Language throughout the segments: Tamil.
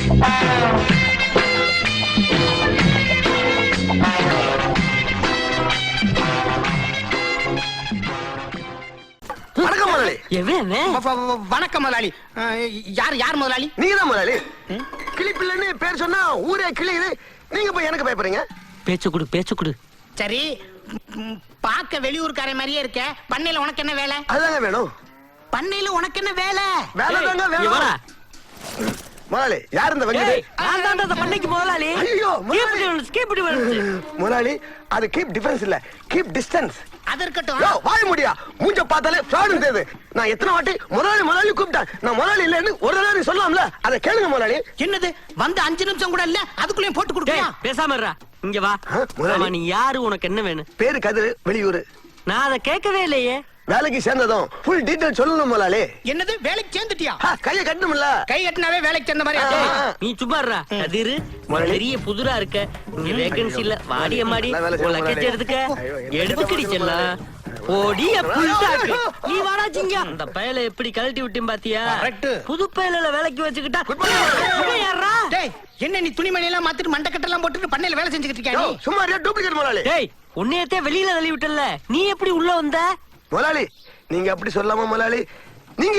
வணக்கம் முதலாளி. வணக்கம் முதலாளி. யார் முதலாளி? நீங்க தான் முதலாளி. கிளிப்பிள்ளைன்னு பேர் சொன்னா ஊரே கிளியுது. நீங்க போய் எனக்கு பயப்படுறீங்க. பேச்சு கொடு. சரி, பாக்க வெளியூர்கார மாதிரியே இருக்க. பண்ணையில உனக்கு என்ன வேலை? அதுதாங்க வேணும். பண்ணையில உனக்கு என்ன வேலை? வேலை தாங்க வேணும். முதலாளி யார் இந்த வங்கி? பண்ணைக்கு முதலாளி. ஐயோ முதலாளி, அது கீப் டிஃபரன்ஸ் இல்ல, கீப் டிஸ்டன்ஸ். அது இருக்கட்டும். வாய முடியா மூஞ்ச பார்த்தாலே ஃப்ராடு தெரியுது. நான் எத்தனை வாட்டி முதலாளி கூப்பிட்டேன். நான் முதலாளி இல்லன்னு ஒரு தடவை சொல்லலாம்ல. அதை கேளுங்க முதலாளி. என்னது வந்து 5 நிமிஷம் கூட இல்ல, அதுக்குள்ளேயும் போட்டு கொடுப்பியா? பேசாம இருடா. இங்க வா. நீ யாரு, உனக்கு என்ன வேணும்? பேரு கதிரு, வெளியூரு. நான் அதை கேட்கவே இல்லையே. வேலைக்கு சேர்ந்ததும் ஃபுல் டீடைல் சொல்லணும் முதலாளி. என்னது வேலைக்கு சேர்ந்துட்டியா? கைய கட்டணும்ல. கை கட்டினாவே வேலைக்கு சேர்ந்த மாதிரி. நீ சும்மா இருடா. கதிரு பெரிய புதுரா இருக்க. இங்க வேகன்சி இல்ல. வாடிய மாடி லக்கேஜ் எடுத்துக்கடி செல்லாம். ஓடிய புல்டாக்கு. நீ வாடாச்சிங்க. அந்த பயல எப்படி கழட்டி விட்டேன் பாத்தியா? புது பயல வேலைக்கு வச்சுக்கிட்டா யாரா? டேய், என்ன நீ துணிமணி எல்லாம் மாத்திட்டு மண்டக்கட்ட எல்லாம் போட்டுட்டு பண்ணையில வேலை செஞ்சுக்கிட்டு இருக்கியா நீ? சும்மா டூப்ளிகேட் முதலாளி. டேய், உன்னையத்தே வெளியில தள்ளி விட்டல. நீ எப்படி உள்ள வந்த? முதலாளி நீங்க அப்படி சொல்லாம முதலாளி. நீங்க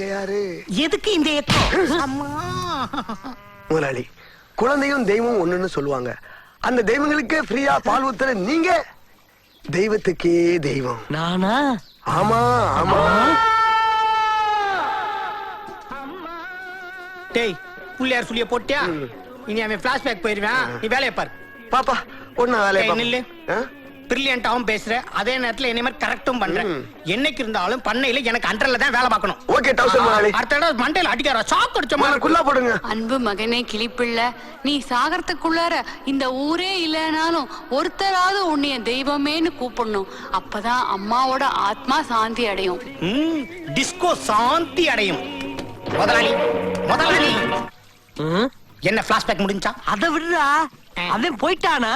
யாரு? எதுக்கு இந்த ஏக்கம்? அம்மா முதலாளி, குழந்தையும் தெய்வம் ஒண்ணுன்னு சொல்லுவாங்க. அந்த தெய்வங்களுக்கே ஃப்ரீயா பால் ஊத்துற நீங்க தெய்வத்துக்கே தெய்வம். நானா? ஆமா. டேய், புள்ளையார் சொல்லிய போட்டியா? இனி அவன் பிளாஷ்பேக் போயிருவான். நீ வேலையை பாரு. பாப்பா ஒண்ணு வேலையை நில்லு. பிரில்லியண்டாவும் பேசுற, அதே நேரத்துல என்ன மாதிரி கரெக்டும் பண்ற. என்னைக்கு இருந்தாலும் பண்ணையில எனக்கு அண்டர்ல தான் வேலை பார்க்கணும். ஓகே டவுசர் முதலாளி. அடுத்த தடவை மண்டையில அடிக்கார சாக் அடிச்ச மாதிரி குல்லா போடுங்க. அன்பு மகனே கிளிப்பிள்ளை, நீ சாகறதுக்குள்ளார இந்த ஊரே இல்லைனாலும் ஒருத்தராவது உன்னைய தெய்வமேன்னு கூப்பிடணும். அப்பதான் அம்மாவோட ஆத்மா சாந்தி அடையும். டிஸ்கோ சாந்தி அடையும். முதலாளி என்ன பிளாஷ்பேக் முடிஞ்சா? அதை விடுறா. அவன் போயிட்டானா?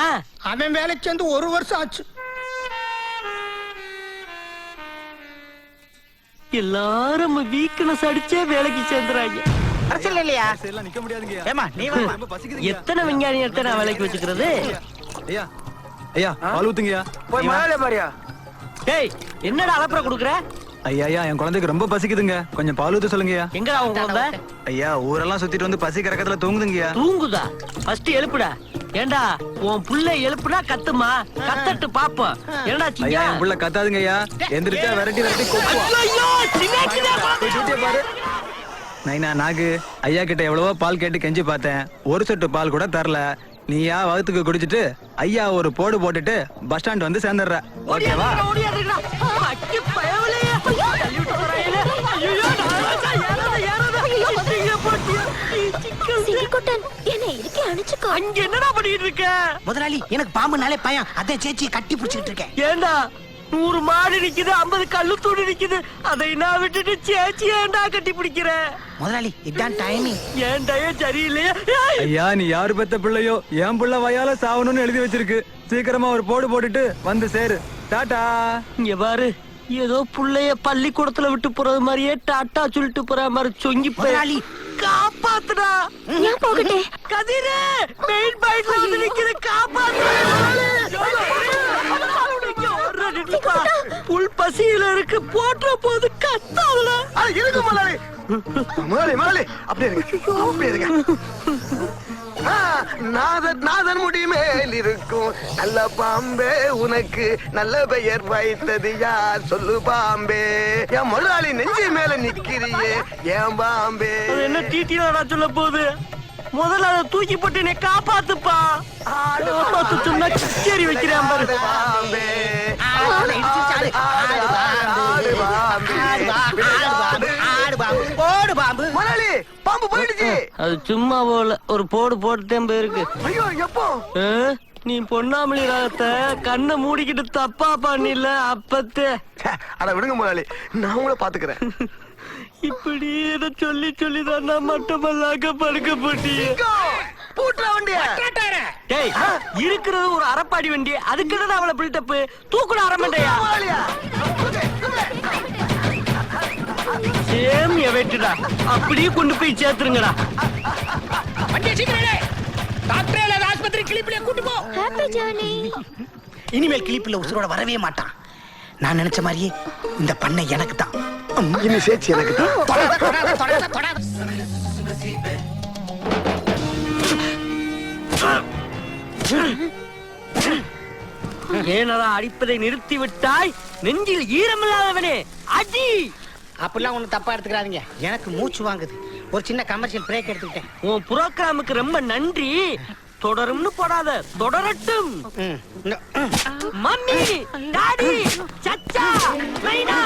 அவன் வேலைக்கு சேர்ந்து 1 வருஷம் ஆச்சு. எல்லாரும் வீக்னஸ் அடிச்சே வேலைக்கு சேர்ந்துறாங்க. அரசியல் இல்லையா? நிக்க முடியாதுங்க. ஏமா நீ எத்தனை விஞ்ஞானி எத்தனை வேலைக்கு வச்சுக்கிறது? ஐயா பால் ஊத்துங்கயா. போய் முதலாளி பாரியா. டேய், என்னடா அலப்பற குடுக்குற? ஐயா என் குழந்தைக்கு ரொம்ப பசிக்குதுங்க, கொஞ்சம் பால் ஊத்த சொல்லுங்கயா. எங்கடா உன் குழந்தை? ஐயா ஊரெல்லாம் சுத்திட்டு வந்து பசி கறக்கத்துல தூங்குதுங்கயா. தூங்குதா? ஃபர்ஸ்ட் எழுப்புடா. ஏண்டா உன் புள்ள எழுப்புனா கத்துமா? கத்தட்டு பாப்போம். என்னடா சிங்க? என் புள்ள கத்தாதுங்கய்யா. எந்திரிச்சா விரட்டி கொப்புவா. ஐயோ சின்னக்கிடா பாரு. நைனா நாகு, ஐயா கிட்ட எவ்வளவோ பால் கேட்டு கெஞ்சி பார்த்தேன். ஒரு சொட்டு பால் கூட தரல. நீயா வகுத்துக்கு குடிச்சிட்டு ஐயா ஒரு போடு போட்டுட்டு பஸ் ஸ்டாண்ட் வந்து சேர்ந்துடுற. ஓகேவா? முதலாளி எனக்கு பாம்புனாலே பயம். அதை சேச்சி கட்டி பிடிச்சிட்டு இருக்கேன். ஏண்டா 100 மாடு நிக்குது, 50 கல்லு தூடு நிக்குது. அதை நான் விட்டுட்டு சேச்சி ஏண்டா கட்டி பிடிக்கிற? முதலாளி இதான் டைமிங். ஏன் டயம் சரியில்லையா? ஐயா நீ யாரு பெத்த பிள்ளையோ, என் பிள்ளை வயால சாவணும்னு எழுதி வச்சிருக்கு. சீக்கிரமா ஒரு போடு போட்டுட்டு வந்து சேரு. டாடா. இங்க பாரு, ஏதோ புள்ளைய பள்ளிக்கூடத்துல விட்டு போறது மாதிரியே டாட்டா சொல்லிட்டு போற மாதிரி சொங்கி முதலாளி காப்பாத்துடா. நான் போகட்டே. கதிரே மெயின் பாயிண்ட்ல வந்து நிக்குது. காப்பாத்துடா. புல் பசியில இருக்கு. போற்ற போது கத்தாவல. இருக்கு முதலாளி. முதலாளி அப்படியே இருங்க. நாதன் முடி மேல் இருக்கும் நல்ல பாம்பே, உனக்கு நல்ல பெயர் வைத்தது யார் சொல்லு பாம்பே. என் முதலாளி நெஞ்சு மேல நிக்கிறியே ஏன் பாம்பே. என்ன டீட்டியா சொல்ல போகுது? முதல்ல அதை தூக்கி போட்டு என்னை காப்பாத்துப்பா. காப்பாத்து சொன்னா சரி வைக்கிறேன் பாரு. பாம்பே போடு பாம்பு. முதலாளி பாம்பு போயிடுச்சு. அது சும்மா போல ஒரு போடு போட்டுட்டேன் போயிருக்கு. ஐயோ எப்போ? நீ பொன்னாமலி ராகத்தை கண்ணை மூடிக்கிட்டு தப்பா பண்ணில அப்பத்தே. அட விடுங்க முதலாளி, நான் உங்களை பாத்துக்கிறேன். இப்படி ஏதோ சொல்லி சொல்லிதான் நான் மட்டுமல்லாக படுக்க போட்டியே. டேய், இருக்கிறது ஒரு அரப்பாடி வண்டி, அதுக்கிட்ட அவளை பில்டப்பு தூக்குட அரமண்டையா. சேமிய வெட்டுடா, அப்படியே கொண்டு போய் சேர்த்துருங்கடா. வண்டியை சீக்கிரம் எடு. டாக்டரே இல்லாத ஆஸ்பத்திரி கிளிப்பிலே கூட்டு போ. Happy journey. இனிமேல் கிளிப்பில் உசுரோட வரவே மாட்டான். நான் நினைச்ச மாதிரியே இந்த பண்ணை எனக்கு தான். இனி சேர்ச்சி எனக்கு தான். தொடாத, தொடாத, தொடாத, தொடாத. ஏனடா அடிப்பதை நிறுத்தி விட்டாய்? நெஞ்சில் ஈரமில்லாதவனே அடி. அப்படிலாம் ஒண்ணும் தப்பா எடுத்துக்கிறாதீங்க. எனக்கு மூச்சு வாங்குது. ஒரு சின்ன கமர்ஷியல் பிரேக் எடுத்துக்கிட்டேன். உன் புரோகிராமுக்கு ரொம்ப நன்றி. தொடரும்னு போடாத, தொடரட்டும். மம்மி, டாடி, சச்சா, மைனா.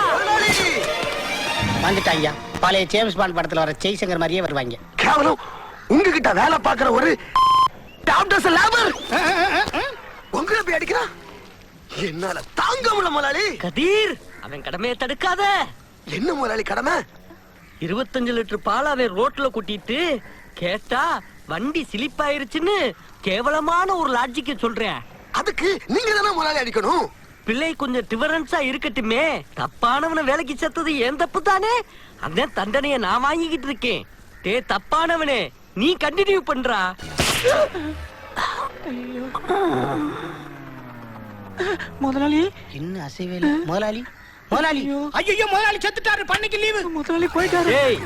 வந்துட்டாங்க. பழைய ஜேம்ஸ் பாண்ட் படத்துல வர ஜெய்சங்கர் மாதிரியே வருவாங்க. கேவலம் உங்ககிட்ட வேலை பார்க்கிற ஒரு டாக்டர்ஸ் லேபர் உங்களை போய் அடிக்கிறான். என்னால தாங்க முடியல முதலாளி. கதீர், அவன் கடமையை தடுக்காத. என்ன முதலாளி கடமை? 25 லிட்டர் பால் அவன் ரோட்ல கூட்டிட்டு கேட்டா வண்டி சிலிப்பாயிருச்சுன்னு கேவலமான ஒரு லாஜிக்க சொல்றேன். அதுக்கு நீங்க தானே முதலாளி அடிக்கணும். பிள்ளை கொஞ்சம் டிஃபரன்ஸா இருக்கட்டுமே. தப்பானவனை வேலைக்கு சேர்த்தது ஏன் தப்பு தானே? அந்த தண்டனையை நான் வாங்கிக்கிட்டு இருக்கேன். டே தப்பானவனே, நீ கண்டினியூ பண்றா. முதலாளி என்ன அசைவே இல்ல. முதலாளி முதலாளி ஐயோ முதலாளி செத்துட்டாரு. பண்ணைக்கு லீவு. முதலாளி போயிட்டாரு. டேய்,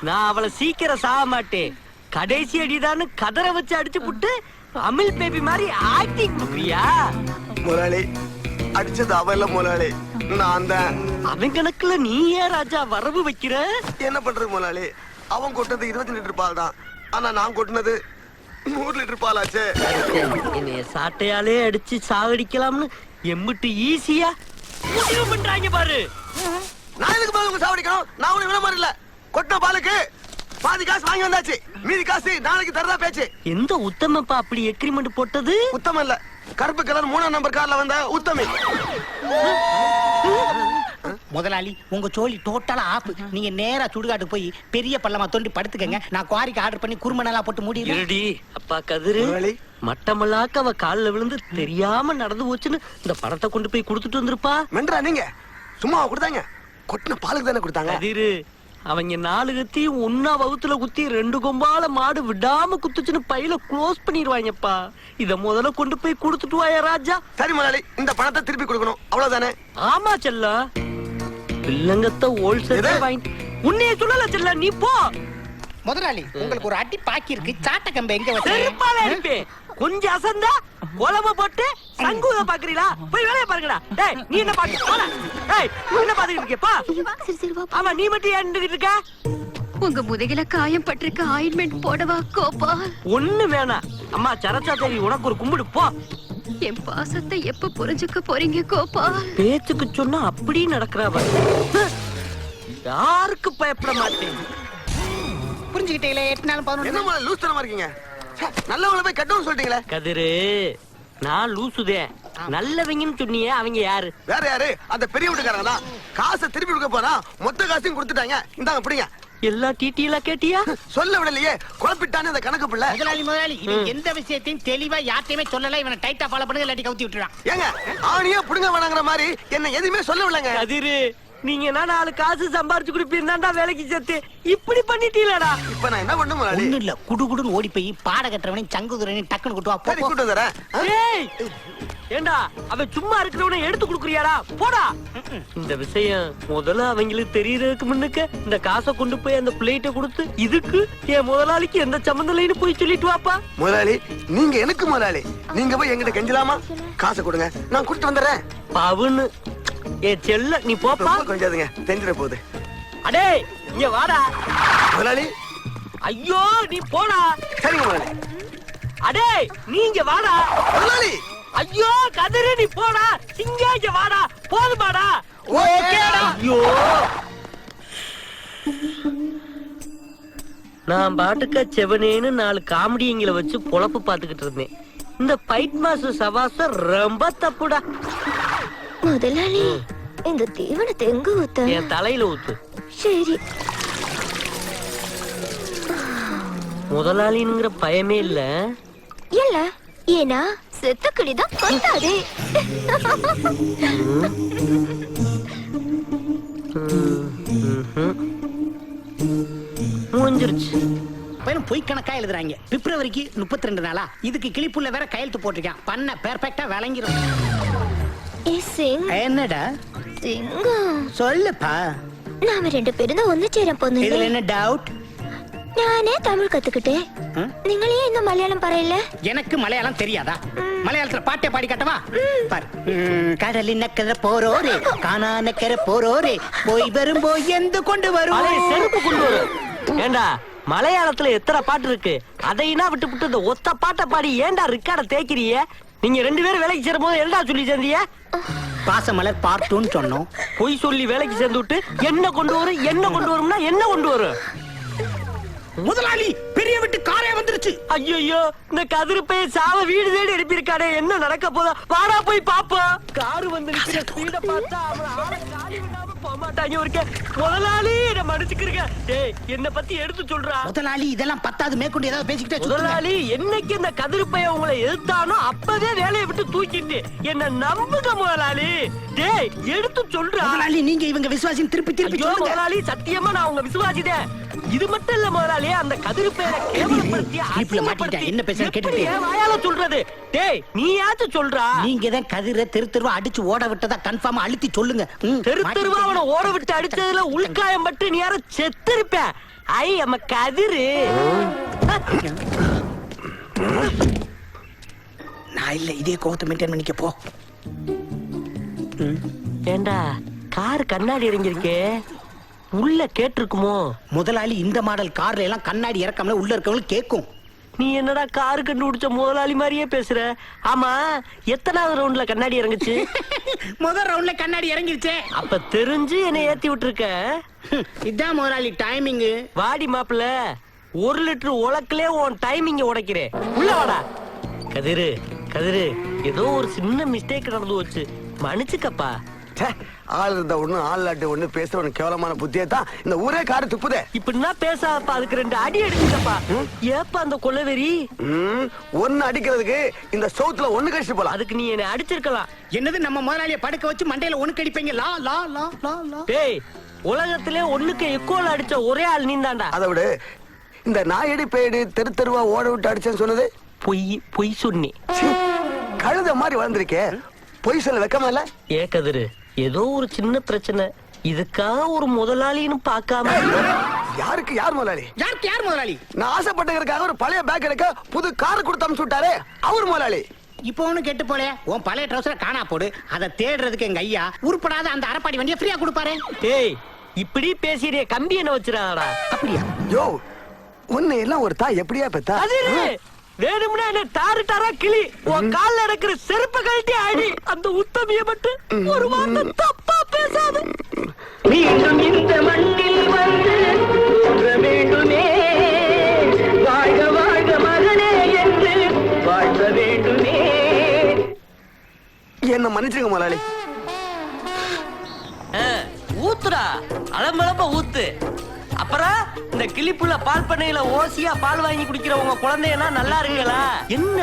நான் அவளை சீக்கிரம் சாக மாட்டேன். கடைசி அடிதான்னு கதற வச்சு அடிச்சு புட்டு அமில் பேபி மாதிரி ஆக்டிங் கொடுக்குறியா? முதலாளி அடிச்சது அவ இல்ல முதலாளி, நான் தான். அவன் கணக்குல நீ ஏன் ராஜா வரவு வைக்கிற? என்ன பண்றது முதலாளி? அவன் கொட்டது 20 லிட்டர் பால் தான். ஆனா நான் கொட்டினது 100 லிட்டர் பால் ஆச்சு. என்னைய சாட்டையாலே அடிச்சு சாகடிக்கலாம்னு எம்பிட்டு ஈஸியா முடிவு பண்றாங்க பாரு. நான் எதுக்கு பால் உங்க சாவடிக்கணும்? நான் உனக்கு விட மாதிரி இல்ல. கொட்டின பாலுக்கு பாதி காசு வாங்கி வந்தாச்சு. மீதி காசு நாளைக்கு தரதா பேச்சு. எந்த உத்தமப்பா அப்படி எக்ரிமெண்ட் போட்டது? உத்தமம் இல்ல, கருப்பு கலர் 3ஆம் நம்பர் கார்ல வந்த உத்தமி. முதலாளி உங்க சோழி டோட்டலா ஆப். நீங்க நேரா சுடுகாட்டுக்கு போய் பெரிய பள்ளமா தோண்டி படுத்துக்கங்க. நான் குவாரிக்கு ஆர்டர் பண்ணி குருமணலா போட்டு முடியும். இருடி அப்பா கதிரு, முதலாளி. மட்டமல்லாக்க அவ கால்ல விழுந்து தெரியாம நடந்து போச்சுன்னு இந்த பணத்தை கொண்டு போய் கொடுத்துட்டு வந்திருப்பா. மென்றா நீங்க சும்மாவா கொடுத்தாங்க? கொட்டின பாலுக்கு தானே கொடுத்தாங்க. கதிரு, அவங்க 4 கத்தியும் ஒன்னா வகுத்துல குத்தி 2 கொம்பால மாடு விடாம குத்துச்சுன்னு பையில க்ளோஸ் பண்ணிடுவாங்கப்பா. இத முதல்ல கொண்டு போய் கொடுத்துட்டு வாயா ராஜா. சரி முதலாளி, இந்த பணத்தை திருப்பி கொடுக்கணும், அவ்வளவுதானே? ஆமா செல்லா, பில்லங்கத்த ஹோல்சேல் வாங்கிட்டு உன்னைய சொல்லல செல்லா, நீ போ. முதலாளி உங்களுக்கு ஒரு அடி பாக்கி இருக்கு. சாட்ட கம்பை எங்க வச்சு செருப்பால அடிப்பேன். கொஞ்சம் அசந்தா கொலம போட்டு சங்கூத பாக்குறீங்களா? போய் வேலைய பாருங்கடா. டேய் நீ என்ன பாக்கு? போடா. டேய் நீ என்ன பாத்துக்கிட்டு இருக்கேப்பா? சரி சரி வா. ஆமா, நீ மட்டும் ஏன் நின்னுகிட்டு இருக்க? உங்க முதுகில காயம் பட்டிருக்க ஆயின்மெண்ட் போடவா கோபால்? ஒண்ணு வேணாம். அம்மா சரச்சா தேவி, உனக்கு ஒரு கும்பிடு போ. என் பாசத்தை எப்ப புரிஞ்சுக்க போறீங்க கோபால்? பேச்சுக்கு சொன்னா அப்படி நடக்கிறவ. யாருக்கு பயப்பட மாட்டேன். புரிஞ்சுக்கிட்டீங்களே? 8 நாள் 11 என்ன முதல்ல லூஸ் தரமா இருக்கீங்க? ச்சே, நல்லவங்கள போய் கட்டவும் சொல்லிட்டீங்களே. கதிரு, நான் லூசுதேன். நல்லவங்கன்னு சொன்னியே, அவங்க யாரு? வேற யாரு? அந்த பெரிய வீட்டுக்காரங்க தான். காசை திருப்பி கொடுக்க போனா மொத்த காசையும் கொடுத்துட்டாங்க. இந்தாங்க பிடிங்க. எல்லா டீட்டெயிலா கேட்டியா? சொல்ல விடலையே, குழப்பிட்டானே அந்த கணக்கு பிள்ளை. முதலாளி இவன் எந்த விஷயத்தையும் தெளிவா யார்ட்டையுமே சொல்லல. இவனை டைட்டா ஃபாலோ பண்ணுங்க, இல்லாட்டி கவுத்தி விட்டுறான். ஏங்க ஆணியா புடுங்க வேணாங்கிற மாதிரி என்ன எதுவுமே சொல்ல விடலங்க. கதிரு, நீங்க என்ன 4 காசு சம்பாரிச்சு கொடுப்பீர்தான்டா வேலைக்கு சேர்த்து இப்படி பண்ணிட்டீங்களடா? இப்ப நான் என்ன பண்ண முதலாளி? ஒண்ணும் இல்ல, குடுகுடுன்னு ஓடி போய் பாட கட்டுறவனையும் சங்குதுரனையும் டக்குன்னு கூட்டு வா. போ, சரி போ. கூட்டு வந்துறேன். ஏய், ஏண்டா அவன் சும்மா இருக்கிறவனை எடுத்து கொடுக்குறியாடா? போடா. இந்த விஷயம் முதல்ல அவங்களுக்கு தெரியறதுக்கு முன்னுக்க இந்த காசை கொண்டு போய் அந்த பிளேட்டை கொடுத்து இதுக்கு என் முதலாளிக்கு எந்த சம்மந்தம் இல்லைன்னு போய் சொல்லிட்டு வாப்பா. முதலாளி நீங்க எனக்கு முதலாளி, நீங்க போய் எங்கிட்ட கெஞ்சலாமா? காசை கொடுங்க, நான் கூட்டிட்டு வந்துடுறேன். பவுன்னு ஏ செல்ல, நீ போப்பா. ரொம்ப கொஞ்சாதுங்க, தெரிஞ்சிட போகுது. அடே இங்க வாடா. முதலாளி ஐயோ நீ போடா. சரிங்க முதலாளி. அடே நீ இங்க வாடா. முதலாளி ஐயோ கதிரு நீ போடா. சிங்க இங்க வாடா. போதுமாடா? ஓகேடா. ஐயோ, நான் பாட்டுக்க செவனேன்னு 4 காமெடிங்களை வச்சு பொழப்பு பாத்துக்கிட்டு இருந்தேன். இந்த ஃபைட் மாஸ்டர் சவாச ரொம்ப தப்புடா. முதலாளி இந்த தீவனத்தை எங்க ஊத்த? என் தலையில ஊத்து. சரி. முதலாளிங்கிற பயமே இல்ல. இல்ல, ஏன்னா செத்த கிளிதான் கொத்தாதே. மூஞ்சிருச்சு. பையன் பொய் கணக்கா எழுதுறாங்க. பிப்ரவரிக்கு 32 நாளா இதுக்கு கிளிப்புள்ள வேற கையெழுத்து போட்டிருக்கான். பண்ண பெர்ஃபெக்ட்டா விளங்கிரும். என்னடா சொல்லுப்பா. நாம 2 പേരും ഒന്ന് ചേരാൻ இதுல പോകുന്നില്ലേ? என்ன டவுட்? ഞാനേ തമിഴ് കത്തുക്കിട്ടെ. നിങ്ങൾ ഇന്ന് മലയാളം പറയില്ലേ? எனக்கு மலையாளம் தெரியாதா? மலையாளத்துல பாட்டே பாடி காட்டவா? பாரு. கடலின் நக்கரை போரோரே காணா நக்கரை போரோரே போய் வரும் போய் எந்து கொண்டு வரும். அலே செருப்பு கொண்டு வரும். ஏண்டா மலையாளத்துல எத்தனை பாட்டு இருக்கு, அதையினா விட்டு விட்டு இந்த ஒத்த பாட்டை பாடி ஏண்டா ரெக்கார்ட தேய்க்கிறிய? நீங்க 2 பேரும் வேலைக்கு சேரும் போது என்னடா சொல்லி சேர்ந்தீங்க? பாசமலர் பார்ட் 2 சொன்னோம். பொய் சொல்லி வேலைக்கு சேர்ந்து விட்டு என்ன கொண்டு வரும் என்ன கொண்டு வரும்னா என்ன கொண்டு வரும்? முதலாளி பெரிய வீட்டு காரே வந்துருச்சு. ஐயோ இந்த கதிர்பைய சாவ வீடு தேடி எழுப்பியிருக்கானே, என்ன நடக்க போதா? வாடா போய் பாப்போம். காரு வந்து நிக்கிற ஸ்பீட பார்த்தா அவன் ஆள காலி விடாம போமாட்டாங்க. ஒருக்க முதலாளி என்ன மன்னிச்சுக்கிறீங்க. டேய் என்ன பத்தி எடுத்து சொல்றா. முதலாளி இதெல்லாம் பத்தாது மேற்கொண்டு ஏதாவது பேசிக்கிட்டே சுத்துங்க. முதலாளி என்னைக்கு இந்த கதிர்பைய உங்களை எதிர்த்தானோ அப்பவே வேலையை விட்டு தூக்கிட்டு என்ன நம்புங்க முதலாளி. டேய் எடுத்து சொல்றா. முதலாளி நீங்க இவங்க விசுவாசின் திருப்பி திருப்பி ஐயோ சொல்லுங்க. முதலாளி சத்தியமா நான் உங்க விசுவாசிதேன். இது மட்டும் இல்ல முதலாளி, அந்த கதிர்பேரை கேவலப்படுத்தி இப்ல மாட்டிட்டேன். என்ன பேசுறேன்னு கேட்டுட்டு எப்படி என் வாயால சொல்றது? டேய் நீயாச்சும் சொல்றா. நீங்க தான் கதிரை தெரு தெருவா அடிச்சு ஓட விட்டதா கன்ஃபார்மா அழுத்தி சொல்லுங்க. தெரு தெருவா அவனை ஓட விட்டு அடிச்சதுல உள்காயம் பட்டு நீ யாரும் செத்திருப்ப. ஐ அம்ம கதிரு. நான் இல்ல இதே கோவத்தை மெயின்டைன் பண்ணிக்க போ. ஏண்டா கார் கண்ணாடி இறங்கிருக்கே, உள்ள கேட்டிருக்குமோ? முதலாளி இந்த மாடல் கார்ல எல்லாம் கண்ணாடி இறக்காமல உள்ள இருக்கவங்க கேக்கும். நீ என்னடா காரு கண்டுபிடிச்ச முதலாளி மாதிரியே பேசுற? ஆமா எத்தனாவது ரவுண்ட்ல கண்ணாடி இறங்குச்சு? முதல் ரவுண்ட்ல கண்ணாடி இறங்கிருச்சே. அப்ப தெரிஞ்சு என்னை ஏத்தி விட்டுருக்க. இதான் முதலாளி டைமிங். வாடி மாப்பிள்ள 1 லிட்டர் உலக்கிலே உன் டைமிங்க உடைக்கிறேன். உள்ள வாடா. கதிரு கதிரு ஏதோ ஒரு சின்ன மிஸ்டேக் நடந்து போச்சு, மன்னிச்சுக்கப்பா. ஆள் இருந்த ஒண்ணு ஆள் இல்லாட்டி ஒண்ணு பேசுற கேவலமான புத்தியே தான் இந்த ஊரே காரு துப்புதே. இப்படின்னா பேசாதப்பா, அதுக்கு 2 அடி அடிச்சுக்கப்பா. ஏப்பா அந்த கொலவெறி? ஒன்னு அடிக்கிறதுக்கு இந்த சவுத்துல ஒண்ணு கழிச்சு போலாம். அதுக்கு நீ என்ன அடிச்சிருக்கலாம். என்னது நம்ம முதலாளிய படுக்க வச்சு மண்டையில ஒண்ணு கடிப்பீங்க. லா லா லா லா லா. டேய் உலகத்திலே ஒண்ணுக்கு எக்கோல அடிச்ச ஒரே ஆள் நீந்தாண்டா. அதை விட இந்த நாயடி பேடு தெரு தெருவா ஓட விட்டு அடிச்சேன்னு சொன்னது பொய் பொய் சொன்னி. கழுத மாதிரி வளர்ந்துருக்கே, பொய் சொல்ல வெக்கமா இல்ல? ஏ கதிரு ஏதோ ஒரு சின்ன பிரச்சனை, இதுக்காக ஒரு முதலாளின்னு பார்க்காம. யாருக்கு யார் முதலாளி? யாருக்கு யார் முதலாளி? நான் ஆசைப்பட்டதுக்காக ஒரு பழைய பேக் எடுக்க புது கார் கொடுத்து அனுப்பிச்சு விட்டாரே, அவர் முதலாளி. இப்போ ஒண்ணு கெட்டு போல உன் பழைய ட்ரௌசரை காணா போடு. அதை தேடுறதுக்கு எங்க ஐயா உருப்படாத அந்த அரப்பாடி வண்டியை ஃப்ரீயா கொடுப்பாரு. டேய் இப்படி பேசிறிய கம்பி என்ன வச்சிராடா. அப்படியா? யோ உன்னை எல்லாம் ஒரு தாய் எப்படியா பெத்தா? அது வேணும்னா என்ன டாரு டாரா கிளி, உன் கால்ல நடக்கிற செருப்பு கழட்டி அடி. அந்த உத்தமிய மட்டும் ஒரு வார்த்தை தப்பா பேசாத. மீண்டும் இந்த மண்ணில் வந்து வேண்டுமே, வாழ்க வாழ்க மகனே என்று வாழ்க வேண்டுமே. என்ன மன்னிச்சுங்க முதலாளி. ஊத்துடா அலம்பலப்ப ஊத்து. அப்புறம் இந்த கிளிப்புள்ள பால் பண்ணையில ஓசியா பால் வாங்கி குடிக்கிறவங்க குழந்தைன்னா நல்லா இருக்குங்களா? என்ன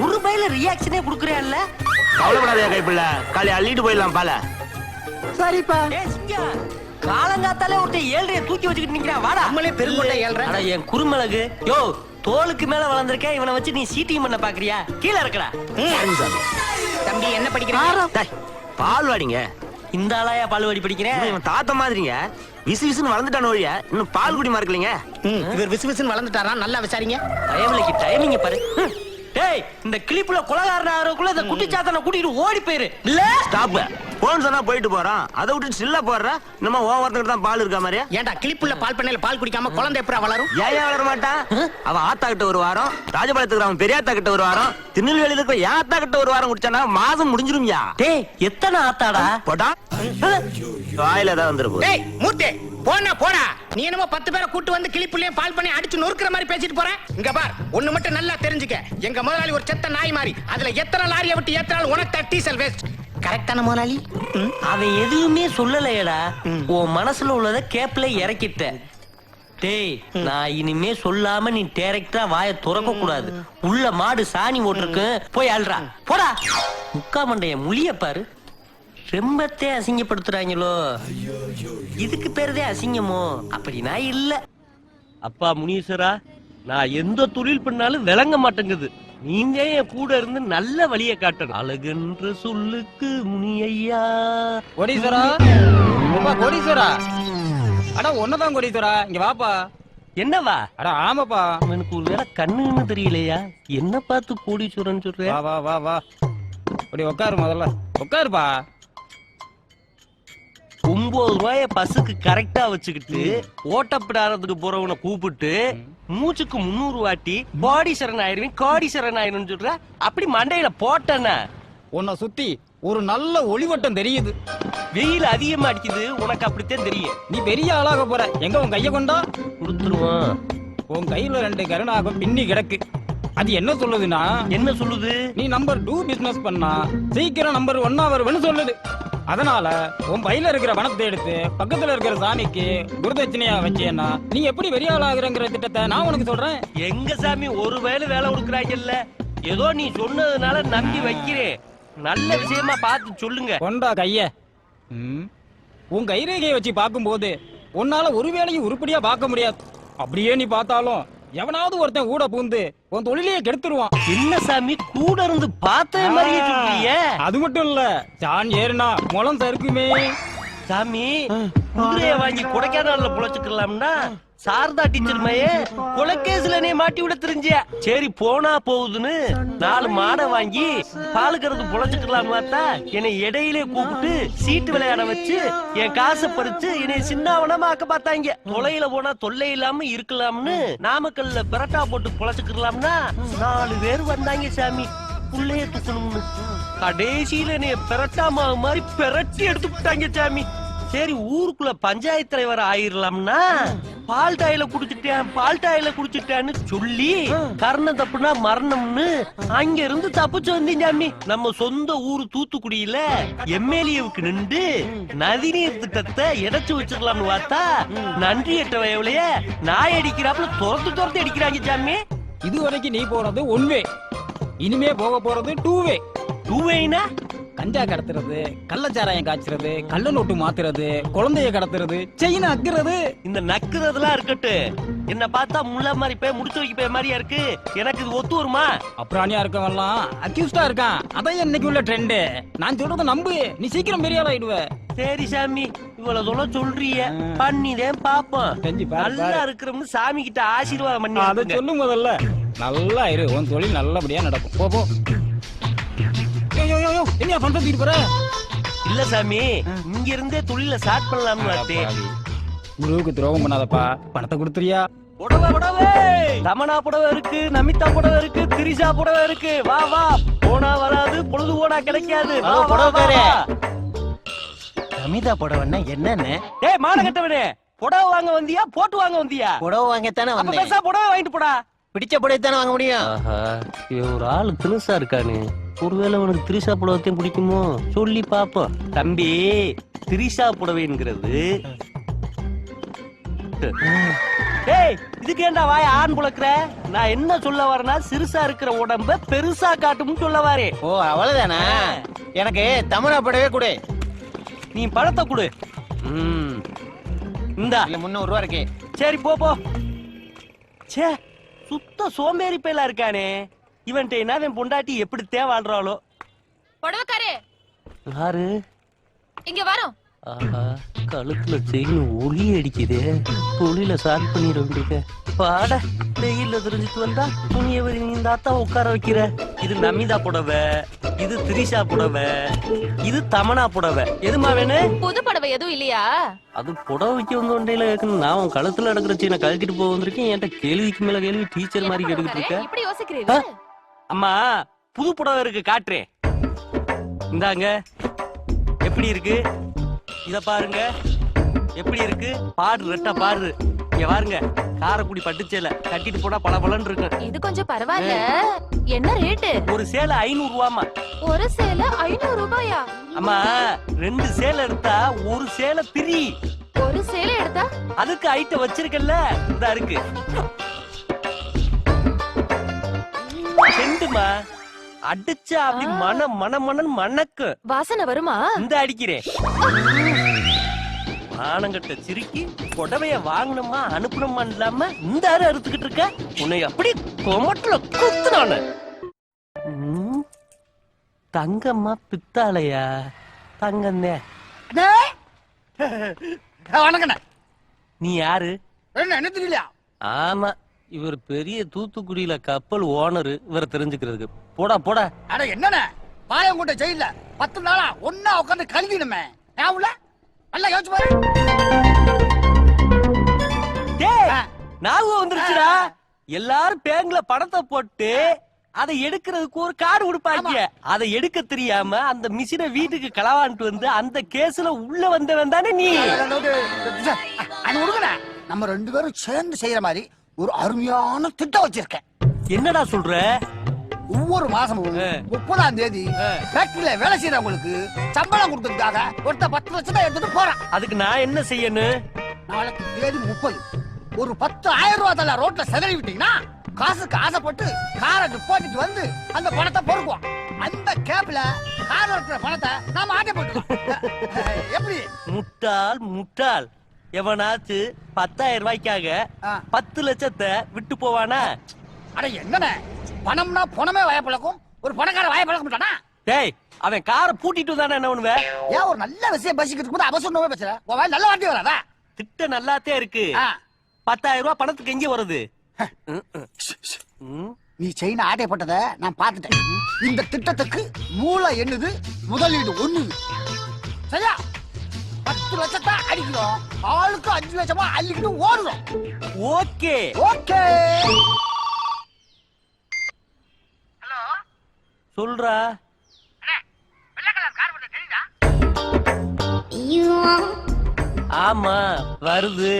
ஒரு பையில ரியாக்ஷனே குடுக்கறேன்ல? கவலைப்படாதே கைப்புள்ள, காலை அள்ளிட்டு போயிடலாம் பால. சரிப்பா. காலங்காத்தாலே ஒருத்த 7 தூக்கி வச்சுக்கிட்டு நிக்கிறான். வாடா நம்மளே பெருங்கொட்டை 7. அட என் குறுமிளகு. யோ தோலுக்கு மேல வளர்ந்திருக்கேன், இவனை வச்சு நீ சீட்டிங் பண்ண பாக்குறியா? கீழே இருக்கடா. தம்பி என்ன படிக்கிறீங்க? பால் வாடிங்க. இந்த ஆளாயா பால்வாடி படிக்கிறேன்? இவன் தாத்தா மாதிரிங்க, விசு விசுன்னு வளர்ந்துட்டான ஒழிய இன்னும் பால் குடி மறக்கலீங்க. இவர் விசு விசுன்னு வளர்ந்துட்டாரா? நல்லா விசாரிங்க. டைம்லைக்கு டைமிங்க பாரு. டேய் இந்த கிளிப்புல கொலகாரன் ஆகிறதுக்குள்ள இந்த குட்டிச்சாத்தனை கூட்டிட்டு ஓடி போயிரு. இல்ல ஸ்டாப். போன் சொன்னா போயிட்டு போறான், அதை விட்டு சில்ல போடுற. நம்ம ஓவரத்துக்கு தான் பால் இருக்கா மாதிரியா? ஏன்டா கிளிப்புள்ள பால் பண்ணையில பால் குடிக்காம குழந்தை எப்பரா வளரும்? ஏன் வளர மாட்டான்? அவன் ஆத்தா கிட்ட ஒரு வாரம், ராஜபாளையத்துக்கு அவன் பெரியாத்தா கிட்ட ஒரு வாரம், திருநெல்வேலியில இருக்கிற என் ஆத்தா கிட்ட ஒரு வாரம் குடிச்சானா மாசம் முடிஞ்சிரும்யா. டேய் எத்தனை ஆத்தாடா? போட்டா வாயில தான் வந்துரு. டேய் மூர்த்தி போனா போடா. நீ என்னமோ 10 பேரை கூட்டு வந்து கிளிப்புள்ளேயும் பால் பண்ணி அடிச்சு நொறுக்குற மாதிரி பேசிட்டு போற. இங்க பார் ஒண்ணு மட்டும் நல்லா தெரிஞ்சுக்க, எங்க முதலாளி ஒரு செத்த நாய் மாதிரி. அதுல எத்தனை லாரியை விட்டு ஏத்தனாலும் உனக்கு டீசல் வேஸ்ட். கரெக்டான முதலாளி? அவன் எதுவுமே சொல்லலையடா, உன் மனசுல உள்ளத கேப்ல இறக்கிட்ட. டேய் நான் இனிமே சொல்லாம நீ டைரக்டா வாயை துறக்க கூடாது. உள்ள மாடு சாணி ஓட்டிருக்கு, போய் அல்றா போடா. முக்கா மண்டைய முழிய பாரு, ரெம்பத்தே அசிங்கப்படுத்துறாங்களோ. இதுக்கு பேருதே அசிங்கமோ? அப்படின்னா இல்ல. அப்பா முனீஸ்வரா, நான் எந்த தொழில் பண்ணாலும் விளங்க மாட்டேங்குது. நீங்க என் கூட இருந்து நல்ல வழியை காட்டணும். அழகுன்ற சொல்லுக்கு முனியா. கோடீஸ்வரா, அப்பா கோடீஸ்வரா. அட ஒன்னதான் கோடீஸ்வரா, இங்க வாப்பா. என்னவா? அட ஆமாப்பா. எனக்கு ஒரு வேளை கண்ணுன்னு தெரியலையா? என்ன பார்த்து கோடீஸ்வரன் சொல்ற? வா வா வா வா, அப்படி உட்காரு, முதல்ல உட்காருப்பா. 9 ரூபாய பஸ்ஸுக்கு கரெக்டா வச்சுக்கிட்டு ஓட்டப்பிடாரத்துக்கு போறவனை கூப்பிட்டு மூச்சுக்கு 300 வாட்டி பாடி சரண் ஆயிருவேன், காடி சரண் ஆயிரும் சொல்ற. அப்படி மண்டையில போட்டன உன்னை சுத்தி ஒரு நல்ல ஒளிவட்டம் தெரியுது. வெயில் அதிகமா அடிக்குது, உனக்கு அப்படித்தான் தெரியும். நீ பெரிய ஆளாக போற. எங்க உன் கைய கொண்டா? கொடுத்துருவான். உன் கையில 2 கருணாகம் பின்னி கிடக்கு. அது என்ன சொல்லுதுன்னா, என்ன சொல்லுது? நீ நம்பர் 2 பிசினஸ் பண்ணா சீக்கிரம் நம்பர் 1 வருவேன்னு சொல்லுது. அதனால உன் பையில இருக்கிற பணத்தை எடுத்து பக்கத்துல இருக்கிற சாமிக்கு குருதட்சணையா வச்சேன்னா நீ எப்படி பெரிய ஆளாகிறங்கிற திட்டத்தை நான் உனக்கு சொல்றேன். எங்க சாமி ஒரு வேலை வேலை கொடுக்குறாங்கல்ல, ஏதோ நீ சொன்னதுனால நம்பி வைக்கிறேன். நல்ல விஷயமா பார்த்து சொல்லுங்க. கொண்டா கைய. உன் கைரேகையை வச்சு பார்க்கும்போது உன்னால ஒரு வேலையும் உருப்படியா பார்க்க முடியாது. அப்படியே நீ பார்த்தாலும் எவனாவது ஒருத்தன் கூட பூந்து உன் தொழிலையே கெடுத்துருவான். என்ன சாமி கூட இருந்து பார்த்த மாதிரியே சொல்றீங்க? அது மட்டும் இல்ல, சான் ஏறுனா முளம் சறுக்குமே. சாமி குதிரைய வாங்கி கொடைக்கானல்ல புழைச்சுக்கலாம்னா சாரதா டீச்சர் மையே கொலைகேஸ்ல மாட்டி விட தெரிஞ்ச. சரி போனா போகுதுன்னு 4 மாடை வாங்கி பால் கறந்து புழைச்சுக்கலாம் பார்த்தா என்னை இடையிலே கூப்பிட்டு சீட்டு விளையாட வச்சு என் காசை பறிச்சு என்னை சின்னவனமா ஆக்க பார்த்தாங்க. தொலையில போனா தொல்லை இல்லாம இருக்கலாம்னு நாமக்கல்ல பெரட்டா போட்டு புழைச்சுக்கலாம்னா 4 பேர் வந்தாங்க சாமி புள்ளைய தூக்கணும்னு. கடைசியில என்னைய பெரட்டாமா மாதிரி பெரட்டி எடுத்து விட்டாங்க சாமி. சரி ஊருக்குள்ள பஞ்சாயத்து தலைவர் ஆயிரலாம்னா பால் டாயில குடிச்சிட்டேன்னு சொல்லி கர்ணம் தப்புனா மரணம்னு அங்க இருந்து தப்பிச்சு வந்தீங்க சாமி. நம்ம சொந்த ஊரு தூத்துக்குடியில எம்எல்ஏவுக்கு நின்று நதிநீர் திட்டத்தை எடைச்சு வச்சிடலாம்னு பார்த்தா நன்றி எட்ட வயவுலைய நாய் அடிக்கிறாப்புல துரத்து அடிக்கிறாங்க சாமி. இது வரைக்கும் நீ போறது 1 வே, இனிமே போக போறது 2 வே. 2 வேனா கஞ்சா கடத்துறது, கள்ளச்சாராயம் காய்ச்சறது, கள்ள நோட்டு மாத்துறது, குழந்தைய கடத்துறது, செயின அக்குறது. இந்த நக்குறதுலாம் இருக்கட்டு, என்ன பார்த்தா முள்ள மாதிரி போய் முடிச்சு வைக்க போய் மாதிரியா இருக்கு. எனக்கு இது ஒத்து வருமா? அப்புறாணியா இருக்கவன்லாம் அக்யூஸ்டா இருக்கான். அதான் இன்னைக்கு உள்ள ட்ரெண்ட். நான் சொல்றத நம்பு, நீ சீக்கிரம் பெரிய ஆளாயிடுவ. சரி சாமி, இவ்வளவு தூரம் சொல்றீங்க, பண்ணிதேன் பாப்போம். செஞ்சு பாரு, நல்லா இருக்கிறோம்னு சாமி கிட்ட ஆசீர்வாதம் பண்ணி அதை சொல்லு முதல்ல. நல்லா இரு, உன் தொழில் நல்லபடியா நடக்கும். போ போ. என்ன பண்றது போற? இல்ல சாமி, இங்க இருந்தே தொழில ஸ்டார்ட் பண்ணலாம்னு பார்த்தேன். குருவுக்கு துரோகம் பண்ணாதப்பா, பணத்தை கொடுத்துறியா? புடவை ரமணா புடவை இருக்கு, நமிதா புடவை இருக்கு, திரிஷா புடவை இருக்கு. வா வா, போனா வராது, பொழுது போனா கிடைக்காது. நமிதா புடவைன்னா என்னன்னு? டேய் மானகட்டவனே, புடவை வாங்க வந்தியா போட்டு வாங்க வந்தியா? புடவை வாங்கத்தானே அப்ப பேசா புடவை வாங்கிட்டு போடா. பிடிச்ச புடவை தானே வாங்க முடியும். இவன் ஒரு ஆளு திரிசா இருக்கானு. ஒருவேளை உனக்கு திரிசா புடவைத்தையும் பிடிக்குமோ சொல்லி பாப்போம். தம்பி, திரிசா புடவைங்கிறது இதுக்கு ஏண்டா வாய் ஆண் புழக்கிற? நான் என்ன சொல்ல வரேன்னா, சிறுசா இருக்கிற உடம்ப பெருசா காட்டும்னு சொல்ல வாரே. ஓ அவ்வளவுதானா? எனக்கு தமிழா புடவே கொடு. நீ பழத்தை கொடு. இந்தா 300 ரூபா இருக்கு. சரி போ போ. சே, சுத்த சோம்பேறி பேலா இருக்கானே இவன்ட்ட. என்ன பொண்டாட்டி எப்படி தேவாடுறாளோ? புடவைக்காரே யாரு? இங்க வரோம். ஆஹா, கழுத்துல செயின் ஒளி அடிக்குது. தொழில ஸ்டார்ட் பண்ணிட வேண்டியது. பாட வெயில்ல தெரிஞ்சுட்டு வந்தா துணியை இந்த அத்தா உட்கார வைக்கிற. இது நமிதா புடவை, இது திரிஷா புடவை, இது தமனா புடவை. எதுமா வேணும்? புது புடவை எதுவும் இல்லையா? அது புடவை வைக்க வந்த ஒன்றையில இருக்கணும். நான் உன் கழுத்துல நடக்கிற சீனை கழட்டிட்டு போக வந்திருக்கேன். என்கிட்ட கேள்விக்கு மேல கேள்வி, டீச்சர் மாதிரி கேட்டுக்கிட்டு இருக்க. இப்படி யோசிக்கிறீங்க? அம்மா, புது புடவை இருக்கு, காட்டுறேன். இந்தாங்க, எப்படி இருக்கு? இத பாருங்க, எப்படி இருக்கு? பாடு ரெட்டா பாடு. இங்க பாருங்க, காரக்குடி பட்டுச்சேலை கட்டிட்டு போனா பளபளன்னு இருக்கு. இது கொஞ்சம் பரவாயில்ல. என்ன ரேட்டு? ஒரு சேலை 500 ரூபாமா. ஒரு சேலை 500 ரூபாயா? அம்மா, 2 சேலை எடுத்தா ஒரு சேலை பிரி. ஒரு சேலை எடுத்தா அதுக்கு ஐட்டம் வச்சிருக்கல, இதா இருக்கு. செண்டுமா அடிச்சா அப்படி மனம் மனம் மனம் மணக்கு. வாசனை வருமா? இந்த அடிக்கிறேன். மானங்கட்ட சிரிக்கி புடவைய வாங்கணுமா அனுப்பணுமா இல்லாம இந்த ஆறு அறுத்துக்கிட்டு இருக்க உன்னை அப்படி கொமட்டுல குத்துனானு. தங்கம்மா பித்தாளையா? தங்கண்ணே வணக்கண்ணே. நீ யாரு? என்ன தெரியலையா? ஆமா, இவர் பெரிய தூத்துக்குடியில கப்பல் ஓனரு. இவரை தெரிஞ்சுக்கிறதுக்கு போடா போடா. அட என்னண்ணே, பாயங்கோட்டை ஜெயில 10 நாளா ஒன்னா உட்காந்து கழுவினுமே. ஞாபகம் நல்லா யோசிச்சு பாரு. டேய், ஞாபகம் வந்துருச்சுடா. எல்லாரும் பேங்க்ல பணத்தை போட்டு அதை எடுக்கிறதுக்கு ஒரு கார்டு கொடுப்பாங்க. அதை எடுக்க தெரியாம அந்த மிஷினை வீட்டுக்கு களவான்ட்டு வந்து அந்த கேஸ்ல உள்ள வந்தவன் தானே நீ. அது கொடுக்கண, நம்ம 2 பேரும் சேர்ந்து செய்யற மாதிரி ஒரு அருமையான திட்டம் வச்சிருக்கேன். என்னடா சொல்ற? ஒவ்வொரு மாசமும் 30ஆம் தேதி ஃபேக்டரியில வேலை செய்யறவங்களுக்கு சம்பளம் கொடுத்ததுக்காக ஒருத்த 10 லட்சம் தான் எடுத்துட்டு போறான். அதுக்கு நான் என்ன செய்யணும்? நாளைக்கு தேதி 30. ஒரு 10,000 ரூபாய் தலை ரோட்ல செதறி விட்டீங்கன்னா காசுக்கு ஆசைப்பட்டு காரை டிபாசிட் வந்து அந்த பணத்தை பொறுக்குவோம். அந்த கேப்ல கார் இருக்கிற பணத்தை நாம ஆட்டை போட்டுருவோம். எப்படி? முட்டாள் முட்டாள். எவனாச்சு 10,000 ரூபாய்க்காக 10 லட்சத்தை விட்டு போவானா? அட என்னண்ணே, பணம்னா பணமே வயப்பழக்கும், ஒரு பணக்கார வயப்பழக்க மாட்டானா? டேய், அவன் காரை பூட்டிட்டு தானே என்ன பண்ணுவ? ஏன் ஒரு நல்ல விஷயம் பேசிக்கிறதுக்கு போது அவசரமே பேசுற? உன் வாய் நல்ல வார்த்தை வராதா? திட்ட நல்லாத்தே இருக்கு. 10,000 ரூபாய் பணத்துக்கு எங்க வருது? நீ செயின் ஆட்டை போட்டதை நான் பார்த்துட்டேன். இந்த திட்டத்துக்கு மூளை என்னது, முதலீடு 1. சரியா? 10 லட்சத்தை அடிக்கிறோம், ஆளுக்கு 5 லட்சமா அள்ளிக்கிட்டு ஓடுறோம். Okay okay. சொல்றா. ஆமா வருது.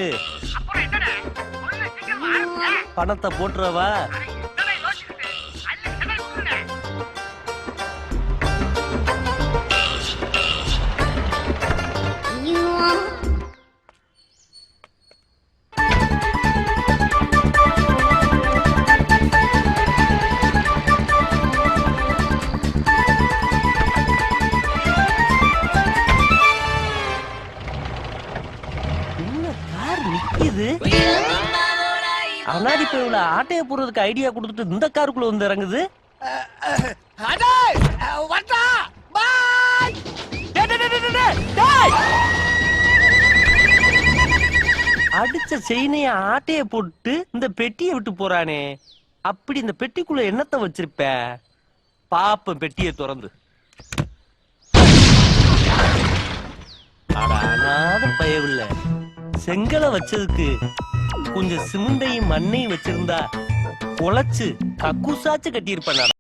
பணத்தை போட்டுறவா? அண்ணாடி போயில ஆட்டைய போறதுக்கு ஐடியா கொடுத்துட்டு இந்த காருக்குள்ள வந்து இறங்குது. அடிச்ச செயினைய ஆட்டைய போட்டு இந்த பெட்டியை விட்டு போறானே. அப்படி இந்த பெட்டிக்குள்ள என்னத்த வச்சிருப்ப? பாப்ப பெட்டியை திறந்து. அடானாத பயவில்ல, செங்கலை வச்சதுக்கு கொஞ்சம் சிமெண்டையும் மண்ணையும் வச்சிருந்தா பொழைச்சு கக்கூசாச்சு கட்டியிருப்பேன்.